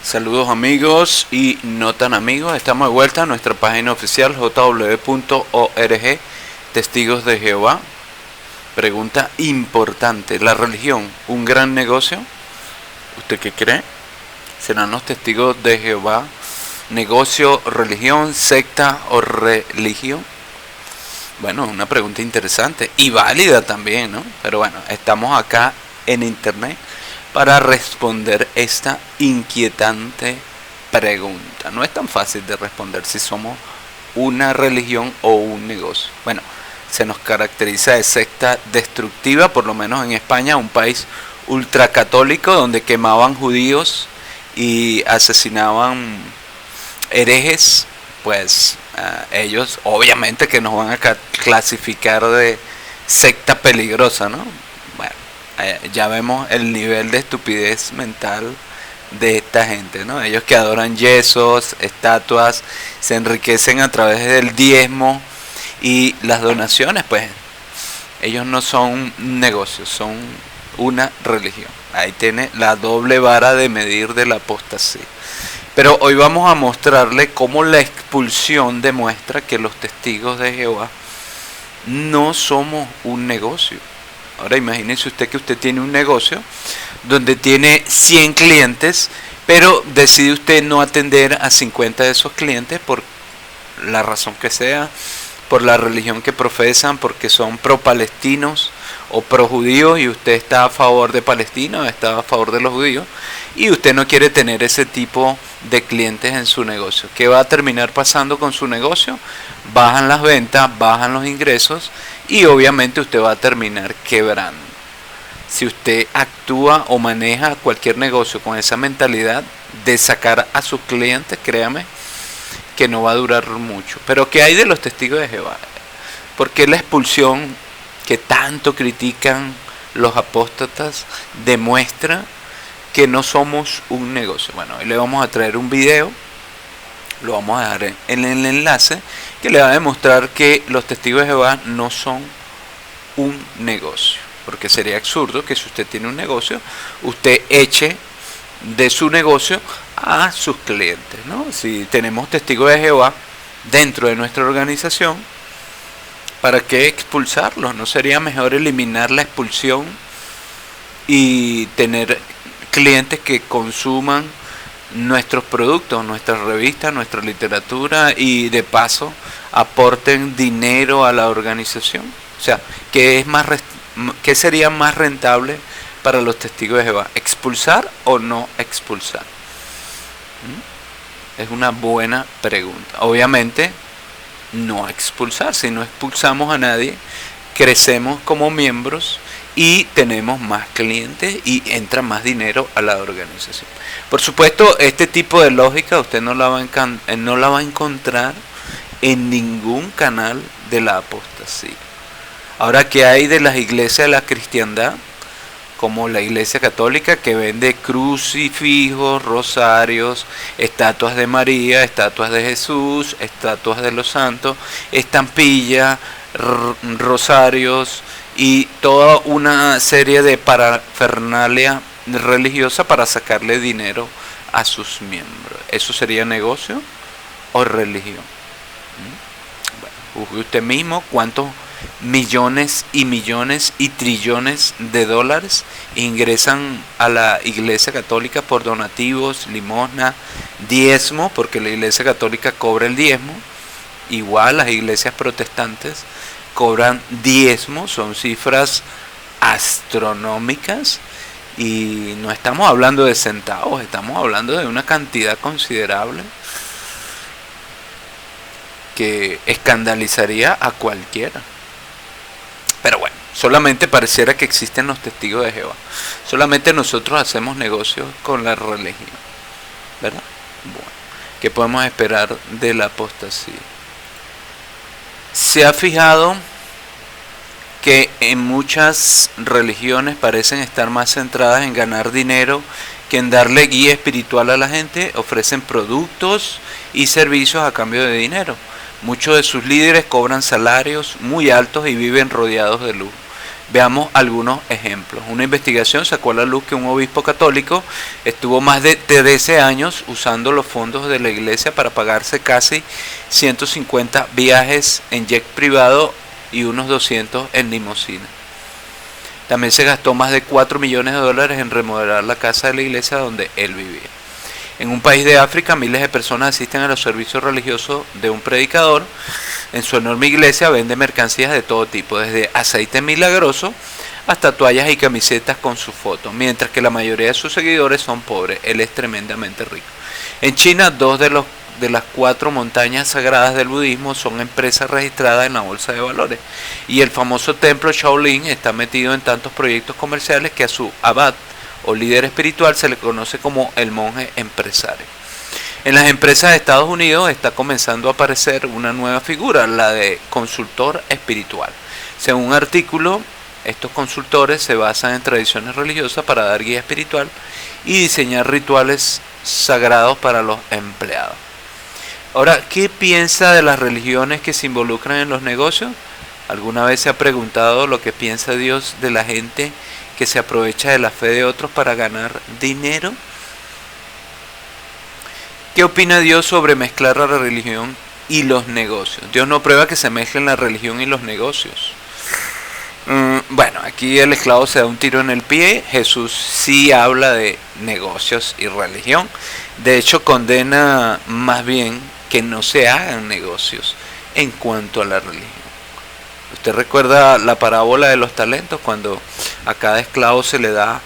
Saludos amigos y no tan amigos, estamos de vuelta a nuestra página oficial jw.org, Testigos de Jehová. Pregunta importante, ¿la religión un gran negocio? ¿Usted qué cree? ¿Serán los testigos de Jehová negocio, religión, secta o religión? Bueno, una pregunta interesante y válida también, ¿no? Pero bueno, estamos acá en internet para responder esta inquietante pregunta. No es tan fácil de responder si somos una religión o un negocio. Bueno, se nos caracteriza de secta destructiva, por lo menos en España, un país ultracatólico donde quemaban judíos y asesinaban herejes. Pues ellos obviamente que nos van a clasificar de secta peligrosa, ¿no? Bueno, ya vemos el nivel de estupidez mental de esta gente, ¿no? Ellos que adoran yesos, estatuas, se enriquecen a través del diezmo y las donaciones. Pues ellos no son negocios, son una religión. Ahí tiene la doble vara de medir de la apostasía. Pero hoy vamos a mostrarle cómo la expulsión demuestra que los testigos de Jehová no somos un negocio. Ahora imagínese usted que usted tiene un negocio donde tiene 100 clientes, pero decide usted no atender a 50 de esos clientes por la razón que sea, por la religión que profesan, porque son pro-palestinos o pro-judíos y usted está a favor de Palestina, está a favor de los judíos y usted no quiere tener ese tipo de clientes en su negocio. ¿Qué va a terminar pasando con su negocio? Bajan las ventas, bajan los ingresos y obviamente usted va a terminar quebrando. Si usted actúa o maneja cualquier negocio con esa mentalidad de sacar a sus clientes, créame que no va a durar mucho. Pero ¿qué hay de los testigos de Jehová? ¿Por qué la expulsión que tanto critican los apóstatas demuestra que no somos un negocio? Bueno, hoy le vamos a traer un video, lo vamos a dejar en el enlace, que le va a demostrar que los testigos de Jehová no son un negocio. Porque sería absurdo que si usted tiene un negocio, usted eche de su negocio a sus clientes, ¿no? Si tenemos testigos de Jehová dentro de nuestra organización, ¿para qué expulsarlos? ¿No sería mejor eliminar la expulsión y tener clientes que consuman nuestros productos, nuestras revistas, nuestra literatura y de paso aporten dinero a la organización? O sea, ¿qué sería más rentable para los testigos de Jehová? ¿Expulsar o no expulsar? Es una buena pregunta. Obviamente no expulsar. Si no expulsamos a nadie, crecemos como miembros y tenemos más clientes y entra más dinero a la organización. Por supuesto, este tipo de lógica usted no la va a encontrar en ningún canal de la apostasía. Ahora, ¿qué hay de las iglesias de la cristiandad? Como la iglesia católica que vende crucifijos, rosarios, estatuas de María, estatuas de Jesús, estatuas de los santos, estampillas, rosarios y toda una serie de parafernalia religiosa para sacarle dinero a sus miembros. ¿Eso sería negocio o religión? Bueno, juzgue usted mismo cuántos millones y millones y trillones de dólares ingresan a la iglesia católica por donativos, limosna, diezmo, porque la iglesia católica cobra el diezmo, igual las iglesias protestantes cobran diezmo, son cifras astronómicas y no estamos hablando de centavos, estamos hablando de una cantidad considerable que escandalizaría a cualquiera. Pero bueno, solamente pareciera que existen los testigos de Jehová. Solamente nosotros hacemos negocios con la religión, ¿verdad? Bueno, ¿qué podemos esperar de la apostasía? ¿Se ha fijado que en muchas religiones parecen estar más centradas en ganar dinero que en darle guía espiritual a la gente? Ofrecen productos y servicios a cambio de dinero. Muchos de sus líderes cobran salarios muy altos y viven rodeados de lujo. Veamos algunos ejemplos. Una investigación sacó a la luz que un obispo católico estuvo más de 13 años usando los fondos de la iglesia para pagarse casi 150 viajes en jet privado y unos 200 en limusina. También se gastó más de 4 millones de dólares en remodelar la casa de la iglesia donde él vivía. En un país de África, miles de personas asisten a los servicios religiosos de un predicador. En su enorme iglesia vende mercancías de todo tipo, desde aceite milagroso hasta toallas y camisetas con su foto, mientras que la mayoría de sus seguidores son pobres. Él es tremendamente rico. En China, dos de las 4 montañas sagradas del budismo son empresas registradas en la bolsa de valores, y el famoso templo Shaolin está metido en tantos proyectos comerciales que a su abad o líder espiritual se le conoce como el monje empresario. En las empresas de Estados Unidos está comenzando a aparecer una nueva figura, la de consultor espiritual. Según un artículo, estos consultores se basan en tradiciones religiosas para dar guía espiritual y diseñar rituales sagrados para los empleados. Ahora, ¿qué piensa de las religiones que se involucran en los negocios? ¿Alguna vez se ha preguntado lo que piensa Dios de la gente que se aprovecha de la fe de otros para ganar dinero? ¿Qué opina Dios sobre mezclar la religión y los negocios? Dios no prueba que se mezclen la religión y los negocios. Bueno, aquí el esclavo se da un tiro en el pie. Jesús sí habla de negocios y religión. De hecho, condena más bien que no se hagan negocios en cuanto a la religión. ¿Usted recuerda la parábola de los talentos? Cuando a cada esclavo se le da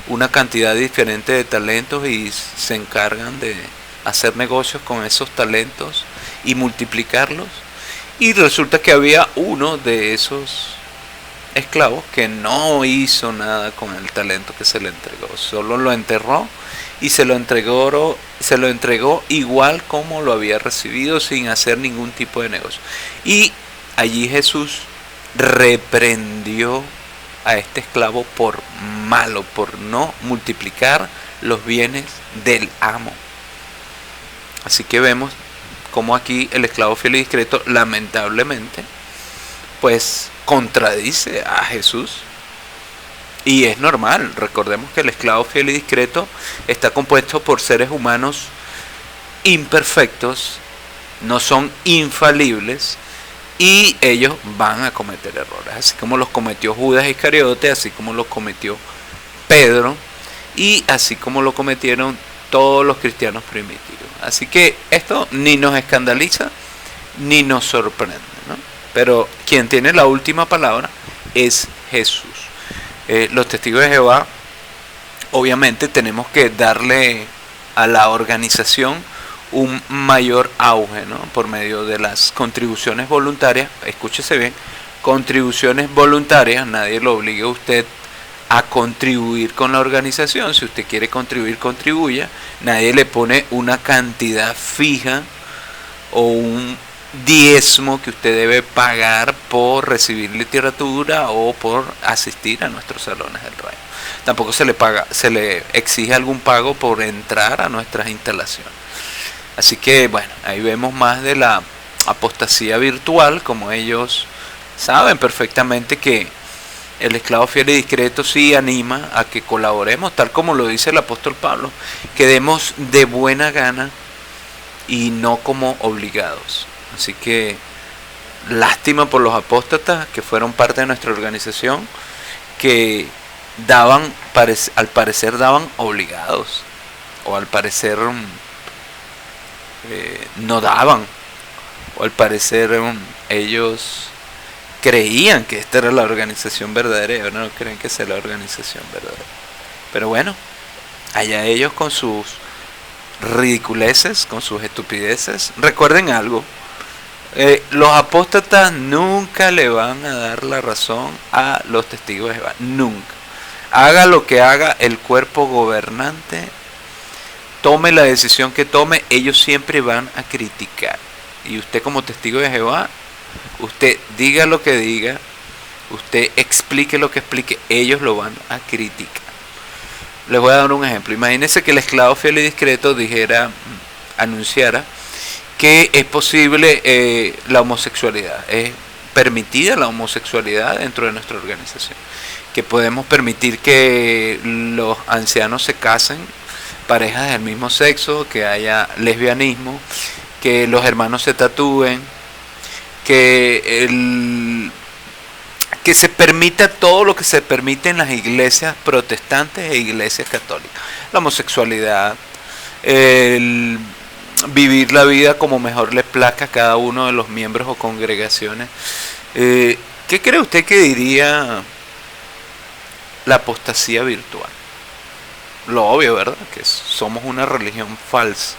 una cantidad diferente de talentos y se encargan de hacer negocios con esos talentos y multiplicarlos. Y resulta que había uno de esos esclavos que no hizo nada con el talento que se le entregó, solo lo enterró y se lo entregó igual como lo había recibido, sin hacer ningún tipo de negocio. Y allí Jesús reprendió a este esclavo por malo, por no multiplicar los bienes del amo. Así que vemos como aquí el esclavo fiel y discreto, lamentablemente, pues contradice a Jesús. Y es normal. Recordemos que el esclavo fiel y discreto está compuesto por seres humanos imperfectos, no son infalibles, y ellos van a cometer errores, así como los cometió Judas Iscariote, así como los cometió Pedro, y así como lo cometieron todos los cristianos primitivos. Así que esto ni nos escandaliza ni nos sorprende, ¿no? Pero quien tiene la última palabra es Jesús. Los testigos de Jehová, obviamente tenemos que darle a la organización un mayor auge, ¿no? Por medio de las contribuciones voluntarias. Escúchese bien, contribuciones voluntarias. Nadie lo obliga a usted a contribuir con la organización. Si usted quiere contribuir, contribuya. Nadie le pone una cantidad fija o un diezmo que usted debe pagar por recibir literatura o por asistir a nuestros salones del reino. Tampoco se le exige algún pago por entrar a nuestras instalaciones. Así que bueno, ahí vemos más de la apostasía virtual, como ellos saben perfectamente que el esclavo fiel y discreto sí anima a que colaboremos, tal como lo dice el apóstol Pablo, que demos de buena gana y no como obligados. Así que lástima por los apóstatas que fueron parte de nuestra organización, que daban, al parecer daban obligados, o al parecer no daban, o al parecer ellos creían que esta era la organización verdadera y ahora no creen que sea la organización verdadera. Pero bueno, allá ellos con sus ridiculeces, con sus estupideces. Recuerden algo, los apóstatas nunca le van a dar la razón a los testigos de Jehová, nunca. Haga lo que haga el cuerpo gobernante, tome la decisión que tome, ellos siempre van a criticar. Y usted como testigo de Jehová, usted diga lo que diga, usted explique lo que explique, ellos lo van a criticar. Les voy a dar un ejemplo. Imagínense que el esclavo fiel y discreto anunciara que es posible la homosexualidad, es permitida la homosexualidad dentro de nuestra organización, que podemos permitir que los ancianos se casen, parejas del mismo sexo, que haya lesbianismo, que los hermanos se tatúen, que se permita todo lo que se permite en las iglesias protestantes e iglesias católicas. La homosexualidad, el vivir la vida como mejor le plazca a cada uno de los miembros o congregaciones. ¿Qué cree usted que diría la apostasía virtual? Lo obvio, ¿verdad? Que somos una religión falsa.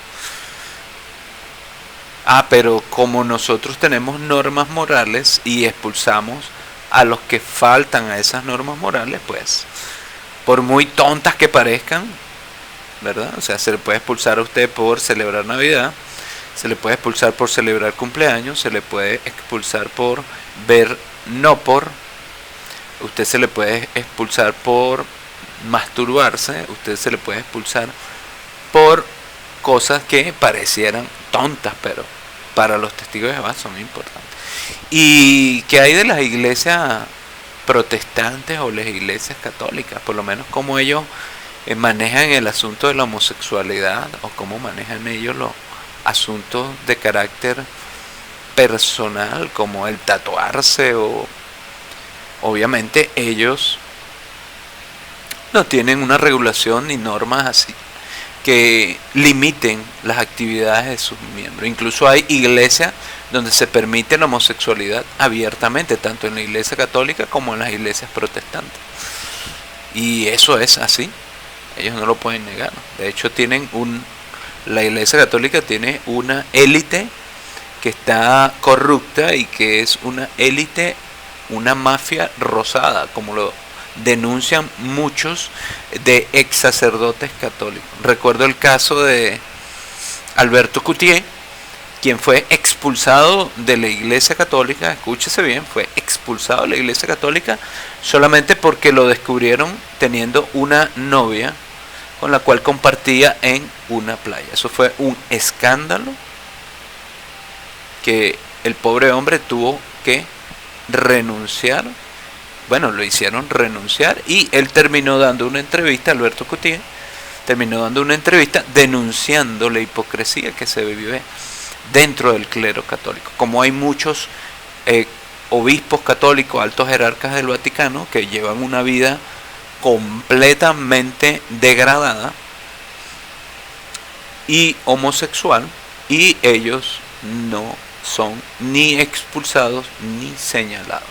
Pero como nosotros tenemos normas morales y expulsamos a los que faltan a esas normas morales, pues, por muy tontas que parezcan, ¿verdad? O sea, se le puede expulsar a usted por celebrar Navidad, se le puede expulsar por celebrar cumpleaños, se le puede expulsar por ver no por, usted se le puede expulsar por masturbarse, usted se le puede expulsar por cosas que parecieran tontas, pero para los testigos de Jehová son importantes. ¿Y qué hay de las iglesias protestantes o las iglesias católicas? Por lo menos cómo ellos manejan el asunto de la homosexualidad, o cómo manejan ellos los asuntos de carácter personal, como el tatuarse, o obviamente ellos no tienen una regulación ni normas así que limiten las actividades de sus miembros. Incluso hay iglesias donde se permite la homosexualidad abiertamente, tanto en la iglesia católica como en las iglesias protestantes. Y eso es así, ellos no lo pueden negar. De hecho, la iglesia católica tiene una élite que está corrupta y que es una élite, una mafia rosada, como lo denuncian muchos de ex sacerdotes católicos. Recuerdo el caso de Alberto Coutier, quien fue expulsado de la iglesia católica, escúchese bien, fue expulsado de la iglesia católica solamente porque lo descubrieron teniendo una novia con la cual compartía en una playa. Eso fue un escándalo que el pobre hombre tuvo que renunciar. Bueno, lo hicieron renunciar y él terminó dando una entrevista, Alberto Coutier, terminó dando una entrevista denunciando la hipocresía que se vive dentro del clero católico. Como hay muchos obispos católicos, altos jerarcas del Vaticano, que llevan una vida completamente degradada y homosexual, y ellos no son ni expulsados ni señalados.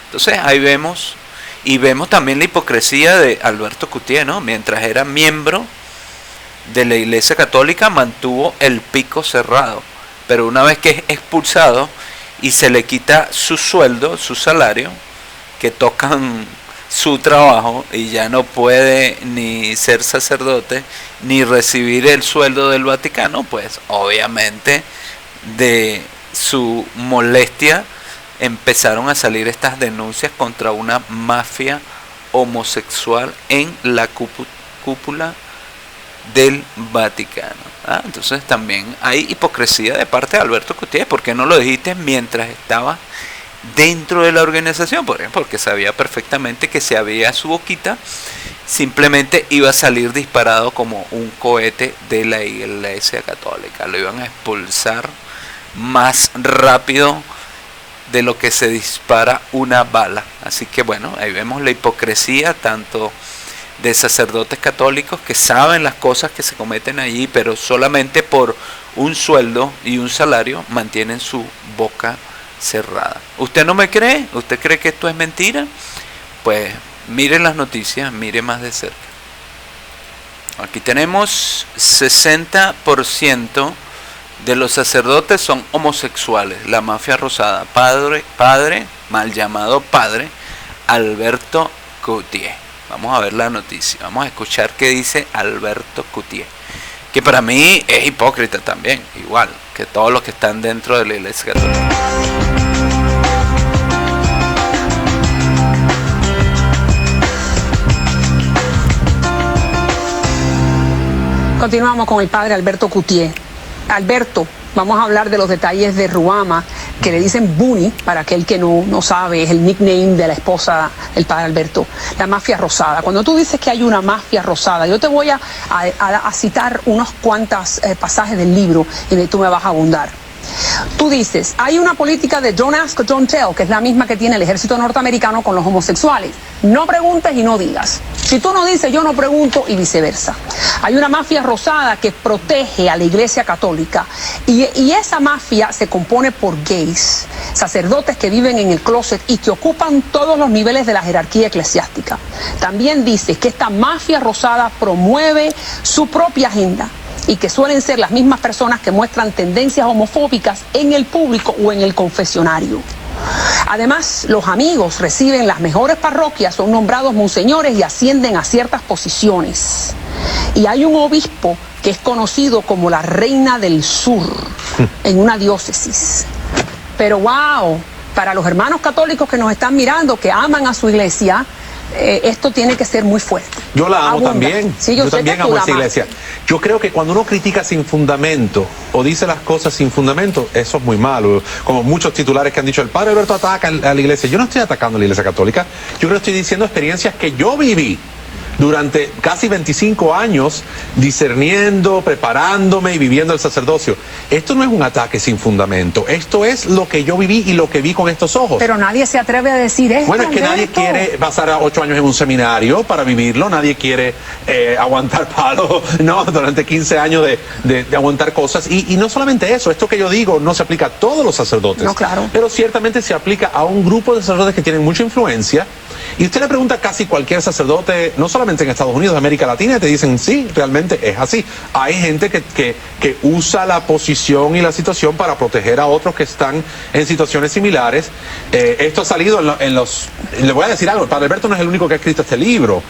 Entonces ahí vemos, y vemos también la hipocresía de Alberto Coutier, ¿no? Mientras era miembro de la Iglesia Católica mantuvo el pico cerrado, pero una vez que es expulsado y se le quita su sueldo, su salario, que tocan su trabajo, y ya no puede ni ser sacerdote ni recibir el sueldo del Vaticano, pues obviamente de su molestia empezaron a salir estas denuncias contra una mafia homosexual en la cúpula del Vaticano. Entonces también hay hipocresía de parte de Alberto Coutier. ¿Por qué no lo dijiste mientras estaba dentro de la organización? Por ejemplo, porque sabía perfectamente que si abría su boquita, simplemente iba a salir disparado como un cohete de la Iglesia Católica. Lo iban a expulsar más rápido de lo que se dispara una bala. Así que bueno, ahí vemos la hipocresía tanto de sacerdotes católicos que saben las cosas que se cometen allí, pero solamente por un sueldo y un salario mantienen su boca cerrada. ¿Usted no me cree? ¿Usted cree que esto es mentira? Pues mire las noticias, mire más de cerca. Aquí tenemos 60% de los sacerdotes son homosexuales. La mafia rosada. Padre, mal llamado padre, Alberto Coutier. Vamos a ver la noticia. Vamos a escuchar qué dice Alberto Coutier. Que para mí es hipócrita también, igual que todos los que están dentro de la Iglesia Católica. Continuamos con el padre Alberto Coutier. Alberto, vamos a hablar de los detalles de Ruama, que le dicen Bunny, para aquel que no sabe, es el nickname de la esposa del padre Alberto, la mafia rosada. Cuando tú dices que hay una mafia rosada, yo te voy a citar unos cuantos pasajes del libro y tú me vas a abundar. Tú dices, hay una política de don't ask, don't tell, que es la misma que tiene el ejército norteamericano con los homosexuales. No preguntes y no digas. Si tú no dices, yo no pregunto, y viceversa. Hay una mafia rosada que protege a la Iglesia Católica y esa mafia se compone por gays, sacerdotes que viven en el closet y que ocupan todos los niveles de la jerarquía eclesiástica. También dices que esta mafia rosada promueve su propia agenda y que suelen ser las mismas personas que muestran tendencias homofóbicas en el público o en el confesionario. Además, los amigos reciben las mejores parroquias, son nombrados monseñores y ascienden a ciertas posiciones. Y hay un obispo que es conocido como la Reina del Sur en una diócesis. Pero wow, para los hermanos católicos que nos están mirando, que aman a su iglesia, esto tiene que ser muy fuerte. Yo la amo también. Sí, yo también amo esa iglesia. Yo creo que cuando uno critica sin fundamento o dice las cosas sin fundamento, eso es muy malo. Como muchos titulares que han dicho, el padre Alberto ataca a la iglesia. Yo no estoy atacando a la iglesia católica. Yo creo que estoy diciendo experiencias que yo viví durante casi 25 años discerniendo, preparándome y viviendo el sacerdocio. Esto no es un ataque sin fundamento. Esto es lo que yo viví y lo que vi con estos ojos. Pero nadie se atreve a decir esto. Bueno, es que nadie quiere pasar 8 años en un seminario para vivirlo. Nadie quiere aguantar palo, ¿no? Durante 15 años de aguantar cosas. Y no solamente eso, esto que yo digo no se aplica a todos los sacerdotes. No, claro. Pero ciertamente se aplica a un grupo de sacerdotes que tienen mucha influencia. Y usted le pregunta a casi cualquier sacerdote, no solamente en Estados Unidos, América Latina, y te dicen, sí, realmente es así. Hay gente que usa la posición y la situación para proteger a otros que están en situaciones similares. Esto ha salido en los... Le voy a decir algo, el padre Alberto no es el único que ha escrito este libro.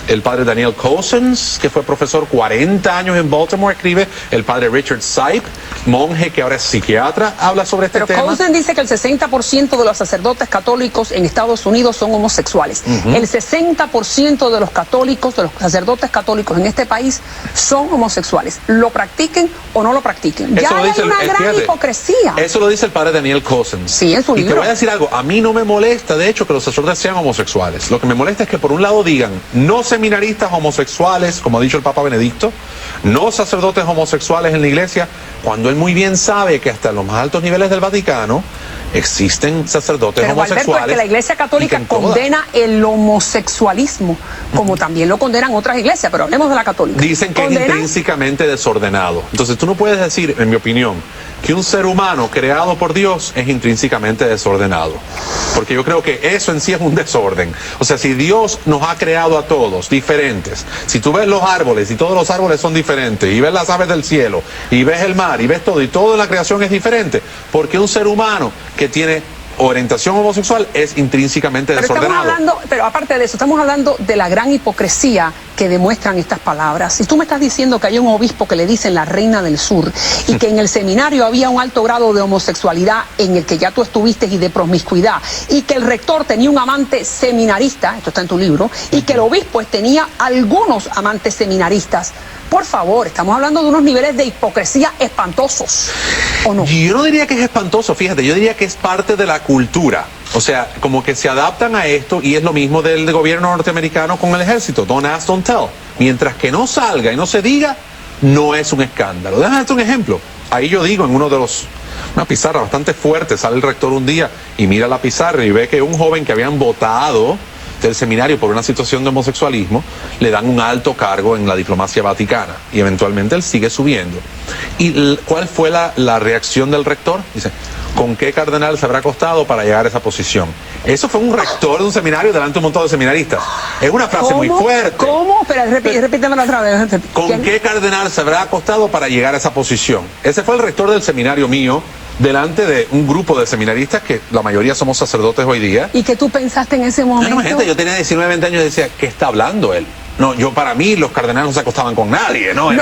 El padre Daniel Cousins, que fue profesor 40 años en Baltimore, escribe. El padre Richard Sipe, monje que ahora es psiquiatra, habla sobre este tema. Pero Cousins dice que el 60% de los sacerdotes católicos en Estados Unidos son homosexuales. El 60% de los católicos, de los sacerdotes católicos en este país son homosexuales. Lo practiquen o no lo practiquen. Ya hay una gran hipocresía. Eso lo dice el padre Daniel Cousins. Sí, en su libro. Y te voy a decir algo, a mí no me molesta, de hecho, que los sacerdotes sean homosexuales. Lo que me molesta es que por un lado digan, no seminaristas homosexuales, como ha dicho el Papa Benedicto, no sacerdotes homosexuales en la iglesia, cuando él muy bien sabe que hasta en los más altos niveles del Vaticano existen sacerdotes homosexuales. Alberto, es que la Iglesia Católica condena el homosexualismo, como también lo condenan otras iglesias, pero hablemos de la católica. Dicen que es intrínsecamente desordenado. Entonces tú no puedes decir, en mi opinión, que un ser humano creado por Dios es intrínsecamente desordenado. Porque yo creo que eso en sí es un desorden. O sea, si Dios nos ha creado a todos diferentes, si tú ves los árboles y todos los árboles son diferentes, y ves las aves del cielo, y ves el mar, y ves todo, y toda la creación es diferente, porque un ser humano que tiene orientación homosexual es intrínsecamente desordenado. Pero aparte de eso, estamos hablando de la gran hipocresía que demuestran estas palabras. Si tú me estás diciendo que hay un obispo que le dicen la Reina del Sur y que en el seminario había un alto grado de homosexualidad en el que ya tú estuviste y de promiscuidad, y que el rector tenía un amante seminarista, esto está en tu libro, y que el obispo tenía algunos amantes seminaristas, por favor, estamos hablando de unos niveles de hipocresía espantosos, ¿o no? Yo no diría que es espantoso, fíjate, yo diría que es parte de la cultura. O sea, como que se adaptan a esto, y es lo mismo del gobierno norteamericano con el ejército. Don't ask, don't tell. Mientras que no salga y no se diga, no es un escándalo. Déjame darte un ejemplo. Ahí yo digo en una pizarra bastante fuerte, sale el rector un día y mira la pizarra y ve que un joven que habían votado del seminario por una situación de homosexualismo, le dan un alto cargo en la diplomacia vaticana y eventualmente él sigue subiendo. ¿Y cuál fue la reacción del rector? Dice, ¿con qué cardenal se habrá acostado para llegar a esa posición? Eso fue un rector de un seminario delante de un montón de seminaristas. Es una frase muy fuerte. ¿Cómo? Espera, repítemelo otra vez. ¿Con qué cardenal se habrá acostado para llegar a esa posición? Ese fue el rector del seminario mío, delante de un grupo de seminaristas que la mayoría somos sacerdotes hoy día. ¿Y qué tú pensaste en ese momento? No, gente, yo tenía 19, 20 años y decía, ¿qué está hablando él? No, para mí los cardenales no se acostaban con nadie, ¿no? Y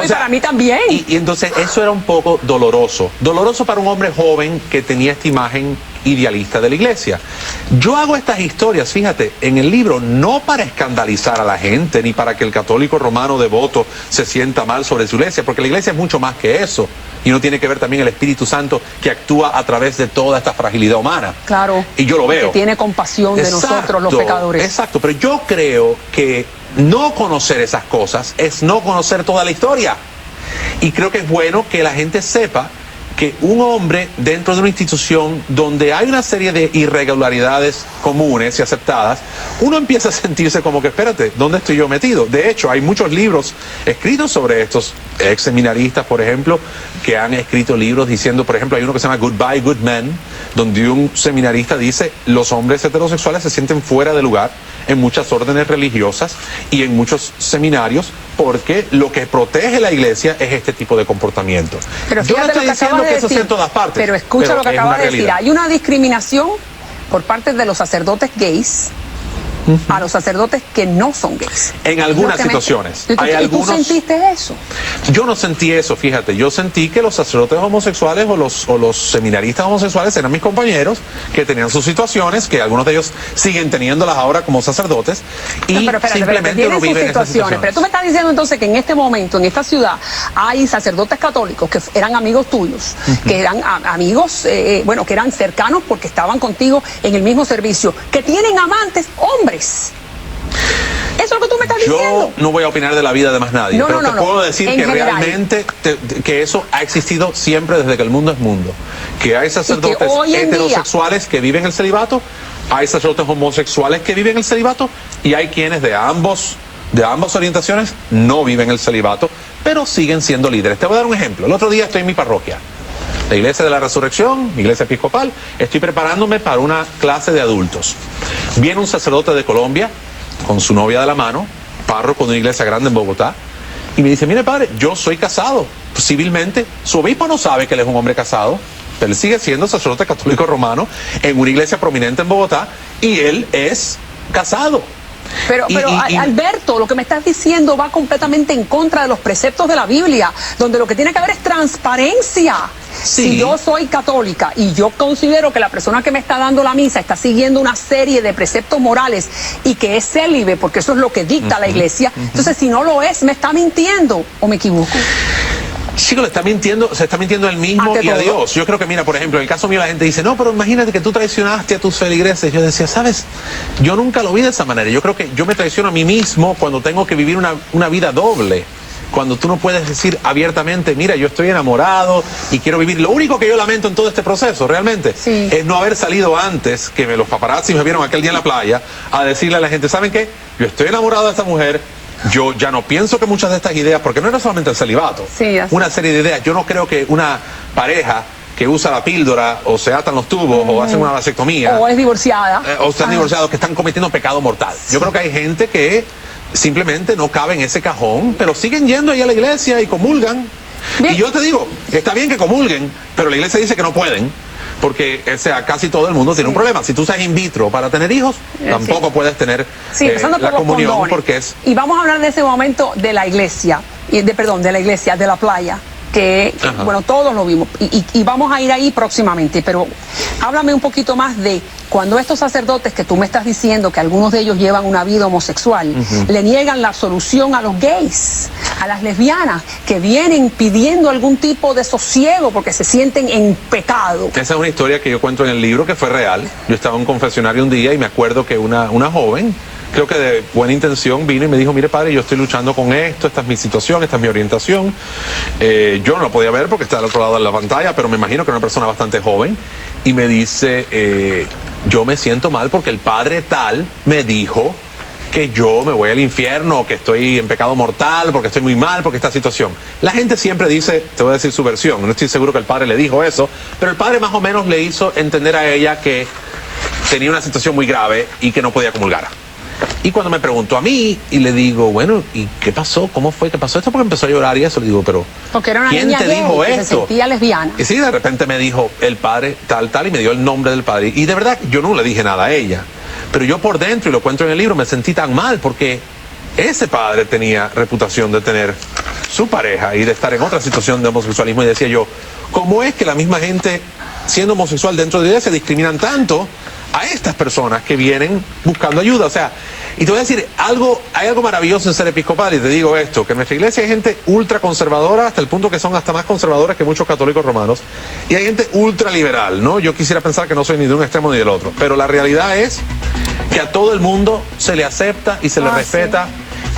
para mí también. Y entonces eso era un poco doloroso. Doloroso para un hombre joven que tenía esta imagen idealista de la iglesia. Yo hago estas historias, fíjate, en el libro, no para escandalizar a la gente, ni para que el católico romano devoto se sienta mal sobre su iglesia, porque la iglesia es mucho más que eso. y no tiene que ver también el Espíritu Santo que actúa a través de toda esta fragilidad humana. Claro. Y yo lo veo. Que tiene compasión de nosotros los pecadores. Exacto, pero yo creo que no conocer esas cosas es no conocer toda la historia. Y creo que es bueno que la gente sepa que un hombre dentro de una institución donde hay una serie de irregularidades comunes y aceptadas, uno empieza a sentirse como que, espérate, ¿dónde estoy yo metido? De hecho, hay muchos libros escritos sobre estos ex seminaristas, por ejemplo, que han escrito libros diciendo, por ejemplo, hay uno que se llama Goodbye Good Men, donde un seminarista dice, los hombres heterosexuales se sienten fuera de lugar en muchas órdenes religiosas y en muchos seminarios, porque lo que protege la iglesia es este tipo de comportamiento. Pero yo no estoy diciendo que eso sea en todas partes. Pero escucha lo que acabas de decir. Hay una discriminación por parte de los sacerdotes gays a los sacerdotes que no son gays. En algunas situaciones. ¿Y tú sentiste eso? Yo no sentí eso, fíjate. Yo sentí que los sacerdotes homosexuales o los seminaristas homosexuales eran mis compañeros, que tenían sus situaciones, que algunos de ellos siguen teniéndolas ahora como sacerdotes, y simplemente no viven esas situaciones. Pero tú me estás diciendo entonces que en este momento, en esta ciudad, hay sacerdotes católicos que eran amigos tuyos, que eran amigos, bueno, que eran cercanos porque estaban contigo en el mismo servicio, que tienen amantes hombres. Eso es lo que tú me estás diciendo. Yo no voy a opinar de la vida de más nadie, pero te puedo decir que realmente que eso ha existido siempre desde que el mundo es mundo. Que hay sacerdotes heterosexuales que viven el celibato, hay sacerdotes homosexuales que viven el celibato, y hay quienes de ambas orientaciones no viven el celibato, pero siguen siendo líderes. Te voy a dar un ejemplo. El otro día estoy en mi parroquia, la Iglesia de la Resurrección, Iglesia Episcopal. Estoy preparándome para una clase de adultos. Viene un sacerdote de Colombia con su novia de la mano, párroco de una iglesia grande en Bogotá, y me dice, mire padre, yo soy casado civilmente. Su obispo no sabe que él es un hombre casado, pero él sigue siendo sacerdote católico romano en una iglesia prominente en Bogotá, y él es casado. Pero Alberto, lo que me estás diciendo va completamente en contra de los preceptos de la Biblia, donde lo que tiene que haber es transparencia. Sí. Si yo soy católica y yo considero que la persona que me está dando la misa está siguiendo una serie de preceptos morales y que es célibe, porque eso es lo que dicta la iglesia, entonces si no lo es, ¿me está mintiendo o me equivoco? Chico, se está mintiendo él mismo y a Dios. Yo creo que, mira, por ejemplo, en el caso mío la gente dice, no, pero imagínate que tú traicionaste a tus feligreses. Yo decía, ¿sabes? Yo nunca lo vi de esa manera. Yo creo que yo me traiciono a mí mismo cuando tengo que vivir una vida doble. Cuando tú no puedes decir abiertamente, mira, yo estoy enamorado y quiero vivir. Lo único que yo lamento en todo este proceso, realmente, es no haber salido antes, que los paparazzi me vieron aquel día en la playa, a decirle a la gente, ¿saben qué? Yo estoy enamorado de esta mujer. Yo ya no pienso que muchas de estas ideas, porque no era solamente el celibato, una serie de ideas. Yo no creo que una pareja que usa la píldora o se atan los tubos o hacen una vasectomía o es divorciada o están divorciados, que están cometiendo pecado mortal. Yo creo que hay gente que simplemente no cabe en ese cajón, pero siguen yendo ahí a la iglesia y comulgan. Bien. Y yo te digo, está bien que comulguen, pero la iglesia dice que no pueden, porque casi todo el mundo tiene un problema. Si tú usas in vitro para tener hijos, tampoco puedes tener la comunión, porque es... Y vamos a hablar de ese momento de la iglesia, de la playa, que bueno, todos lo vimos, y vamos a ir ahí próximamente, pero háblame un poquito más de cuando estos sacerdotes que tú me estás diciendo que algunos de ellos llevan una vida homosexual, le niegan la solución a los gays, a las lesbianas, que vienen pidiendo algún tipo de sosiego porque se sienten en pecado. Esa es una historia que yo cuento en el libro, que fue real. Yo estaba en un confesionario un día y me acuerdo que una joven, creo que de buena intención, vino y me dijo, mire padre, yo estoy luchando con esto, esta es mi situación, esta es mi orientación. Yo no la podía ver porque está al otro lado de la pantalla, pero me imagino que era una persona bastante joven, y me dice, yo me siento mal porque el padre tal me dijo que yo me voy al infierno, que estoy en pecado mortal, porque estoy muy mal, porque esta situación. La gente siempre dice, te voy a decir su versión, no estoy seguro que el padre le dijo eso, pero el padre más o menos le hizo entender a ella que tenía una situación muy grave y que no podía comulgar. Y cuando me preguntó a mí, y le digo, bueno, ¿y qué pasó? ¿Cómo fue que pasó esto? Porque empezó a llorar y eso. Le digo, pero porque era una ¿quién niña te gay dijo que esto? se sentía lesbiana. Y sí, de repente me dijo el padre tal, y me dio el nombre del padre. Y de verdad, yo no le dije nada a ella. Pero yo por dentro, y lo cuento en el libro, me sentí tan mal porque ese padre tenía reputación de tener su pareja y de estar en otra situación de homosexualismo. Y decía yo, ¿cómo es que la misma gente, siendo homosexual dentro de la iglesia, discriminan tanto a estas personas que vienen buscando ayuda? O sea, Y te voy a decir, hay algo maravilloso en ser episcopal, y te digo esto, que en nuestra iglesia hay gente ultra conservadora, hasta el punto que son hasta más conservadores que muchos católicos romanos, y hay gente ultra liberal, ¿no? Yo quisiera pensar que no soy ni de un extremo ni del otro, pero la realidad es que a todo el mundo se le acepta y se le respeta,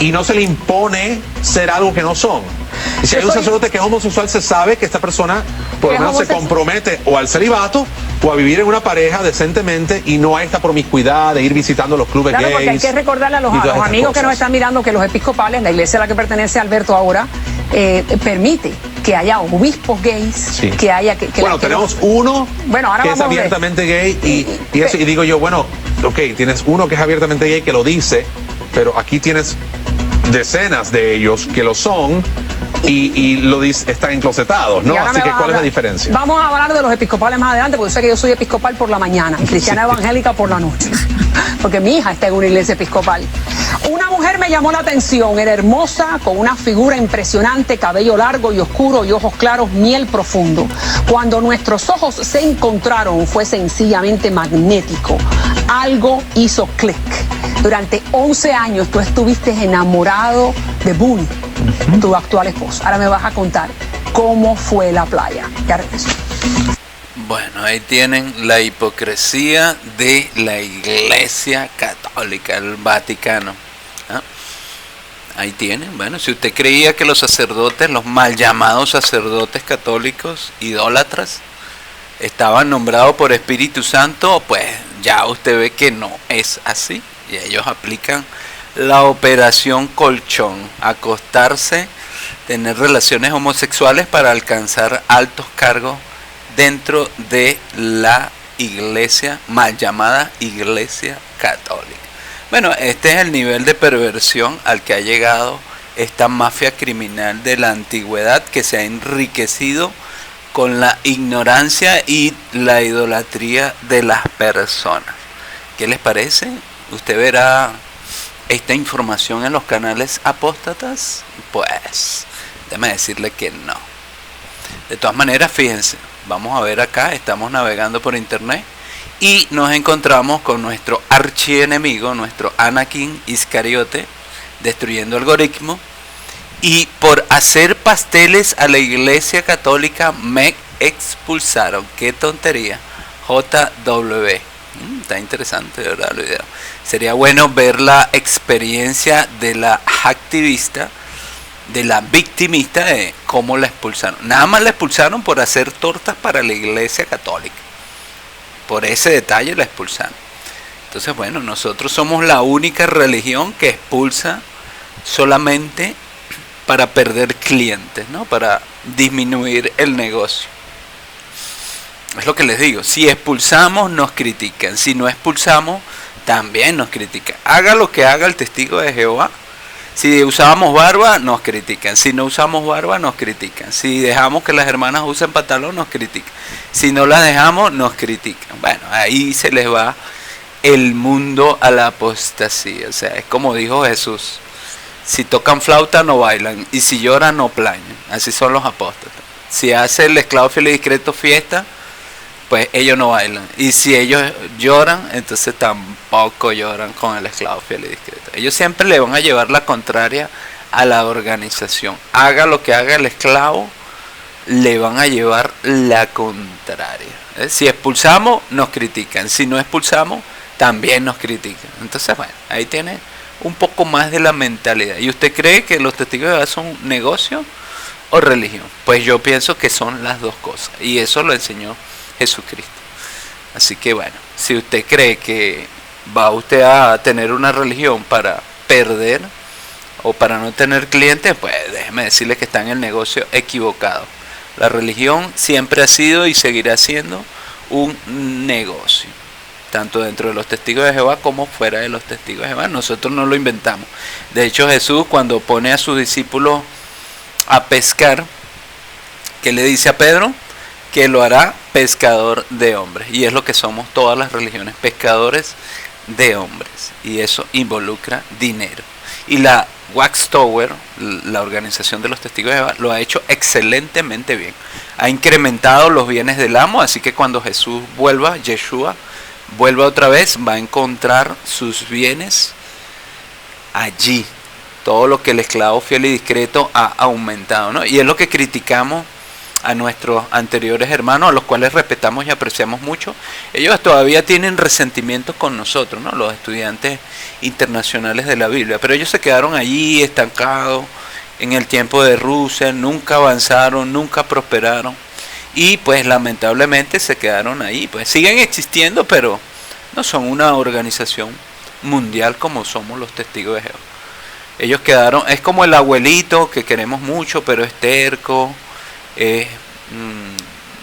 y no se le impone ser algo que no son. Y si hay un sacerdote que es homosexual, se sabe que esta persona por lo menos se compromete o al celibato o a vivir en una pareja decentemente, y no hay esta promiscuidad de ir visitando los clubes gays. Porque hay que recordarle a los amigos que nos están mirando que los episcopales, la iglesia a la que pertenece Alberto ahora, permite que haya obispos gays, que haya... bueno, tenemos uno que es abiertamente gay, y digo yo, bueno, ok, tienes uno que es abiertamente gay que lo dice, pero aquí tienes decenas de ellos que lo son y lo están enclosetados, ¿no? Así que, ¿cuál es la diferencia? Vamos a hablar de los episcopales más adelante, porque yo sé que yo soy episcopal por la mañana y cristiana evangélica por la noche, porque mi hija está en una iglesia episcopal. Una mujer me llamó la atención, era hermosa, con una figura impresionante, cabello largo y oscuro y ojos claros, miel profundo. Cuando nuestros ojos se encontraron, fue sencillamente magnético. Algo hizo clic. Durante 11 años tú estuviste enamorado de Boone, tu actual esposo. Ahora me vas a contar cómo fue la playa. Ya regreso. Bueno, ahí tienen la hipocresía de la Iglesia Católica, el Vaticano. ¿Ah? Ahí tienen. Bueno, si usted creía que los sacerdotes, los mal llamados sacerdotes católicos, idólatras, estaban nombrados por Espíritu Santo, pues ya usted ve que no es así. Y ellos aplican la operación colchón, acostarse, tener relaciones homosexuales para alcanzar altos cargos dentro de la iglesia, mal llamada Iglesia Católica. Bueno, este es el nivel de perversión al que ha llegado esta mafia criminal de la antigüedad, que se ha enriquecido con la ignorancia y la idolatría de las personas. ¿Qué les parece? ¿Usted verá esta información en los canales apóstatas? Pues, déjame decirle que no. De todas maneras, fíjense, vamos a ver acá, estamos navegando por internet y nos encontramos con nuestro archienemigo, nuestro Anakin Iscariote, destruyendo algoritmos, y por hacer pasteles a la Iglesia Católica me expulsaron. ¡Qué tontería! JW. Está interesante, de verdad, el video. Sería bueno ver la experiencia de la activista, de la victimista, de cómo la expulsaron. Nada más la expulsaron por hacer tortas para la Iglesia Católica. Por ese detalle la expulsaron. Entonces, bueno, nosotros somos la única religión que expulsa solamente para perder clientes, ¿no? Para disminuir el negocio. Es lo que les digo, si expulsamos nos critican, si no expulsamos también nos critican. Haga lo que haga el testigo de Jehová. Si usamos barba nos critican, si no usamos barba nos critican, si dejamos que las hermanas usen pantalón nos critican, si no las dejamos nos critican. Bueno, ahí se les va el mundo a la apostasía. O sea, es como dijo Jesús, si tocan flauta no bailan y si lloran no plañan. Así son los apóstatas. Si hace el esclavo fiel y discreto fiesta, pues ellos no bailan. Y si ellos lloran, entonces tampoco lloran con el esclavo fiel y discreto. Ellos siempre le van a llevar la contraria a la organización. Haga lo que haga el esclavo, le van a llevar la contraria. Si expulsamos, nos critican. Si no expulsamos, también nos critican. Entonces, bueno, ahí tiene un poco más de la mentalidad. ¿Y usted cree que los testigos de Jehová son negocio o religión? Pues yo pienso que son las dos cosas. Y eso lo enseñó Jesucristo. Así que bueno, si usted cree que va usted a tener una religión para perder o para no tener clientes, pues déjeme decirle que está en el negocio equivocado. La religión siempre ha sido y seguirá siendo un negocio, tanto dentro de los testigos de Jehová como fuera de los testigos de Jehová. Nosotros no lo inventamos. De hecho, Jesús, cuando pone a sus discípulos a pescar, ¿qué le dice a Pedro? Que lo hará pescador de hombres. Y es lo que somos todas las religiones, pescadores de hombres. Y eso involucra dinero. Y la Watchtower, la organización de los testigos de Jehová, lo ha hecho excelentemente bien. Ha incrementado los bienes del amo, así que cuando Jesús vuelva, Yeshua vuelva otra vez, va a encontrar sus bienes allí. Todo lo que el esclavo fiel y discreto ha aumentado, ¿no? Y es lo que criticamos a nuestros anteriores hermanos, a los cuales respetamos y apreciamos mucho. Ellos todavía tienen resentimientos con nosotros, ¿no? Los estudiantes internacionales de la Biblia, pero ellos se quedaron allí estancados en el tiempo de Rusia, nunca avanzaron, nunca prosperaron, y pues lamentablemente se quedaron ahí. Pues siguen existiendo, pero no son una organización mundial como somos los Testigos de Jehová. Ellos quedaron, es como el abuelito que queremos mucho, pero es terco,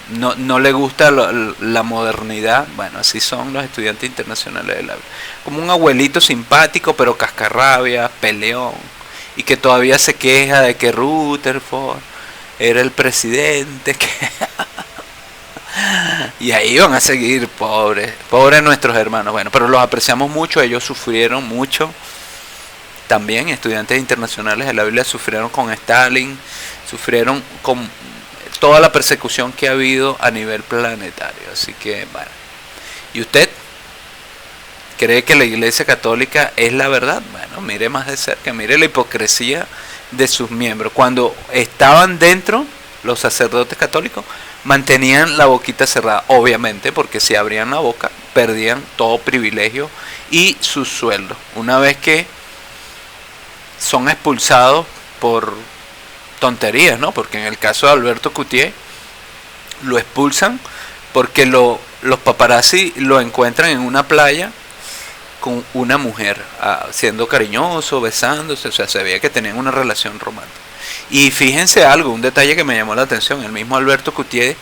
no le gusta la modernidad. Bueno, así son los estudiantes internacionales de la vida. Como un abuelito simpático, pero cascarrabia, peleón, y que todavía se queja de que Rutherford era el presidente. Y ahí van a seguir, pobres nuestros hermanos. Bueno, pero los apreciamos mucho, ellos sufrieron mucho. También estudiantes internacionales de la Biblia sufrieron con Stalin, sufrieron con toda la persecución que ha habido a nivel planetario. Así que, bueno. ¿Y usted cree que la Iglesia Católica es la verdad? Bueno, mire más de cerca, mire la hipocresía de sus miembros. Cuando estaban dentro, los sacerdotes católicos mantenían la boquita cerrada, obviamente, porque si abrían la boca, perdían todo privilegio y su sueldo. Una vez que son expulsados por tonterías, ¿no? Porque en el caso de Alberto Coutier lo expulsan porque los paparazzi lo encuentran en una playa con una mujer, siendo cariñoso, besándose, o sea, se veía que tenían una relación romántica. Y fíjense algo, un detalle que me llamó la atención, el mismo Alberto Coutier,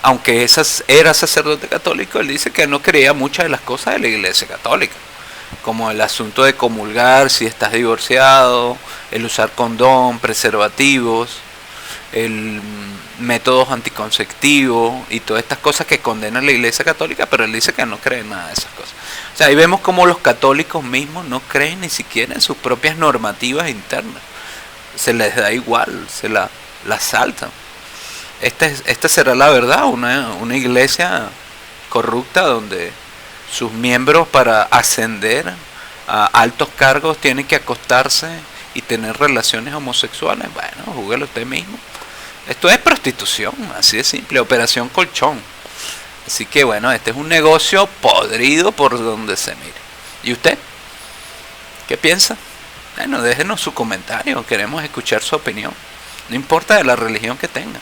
aunque era sacerdote católico, él dice que no creía muchas de las cosas de la Iglesia Católica, como el asunto de comulgar si estás divorciado, el usar condón, preservativos, el métodos anticonceptivos y todas estas cosas que condenan la Iglesia Católica, pero él dice que no cree en nada de esas cosas. O sea, ahí vemos como los católicos mismos no creen ni siquiera en sus propias normativas internas. Se les da igual, se la saltan. Esta será la verdad, una iglesia corrupta donde sus miembros para ascender a altos cargos tienen que acostarse y tener relaciones homosexuales. Bueno, júguelo usted mismo. Esto es prostitución, así de simple, operación colchón. Así que bueno, este es un negocio podrido por donde se mire. ¿Y usted? ¿Qué piensa? Bueno, déjenos su comentario, queremos escuchar su opinión. No importa de la religión que tenga.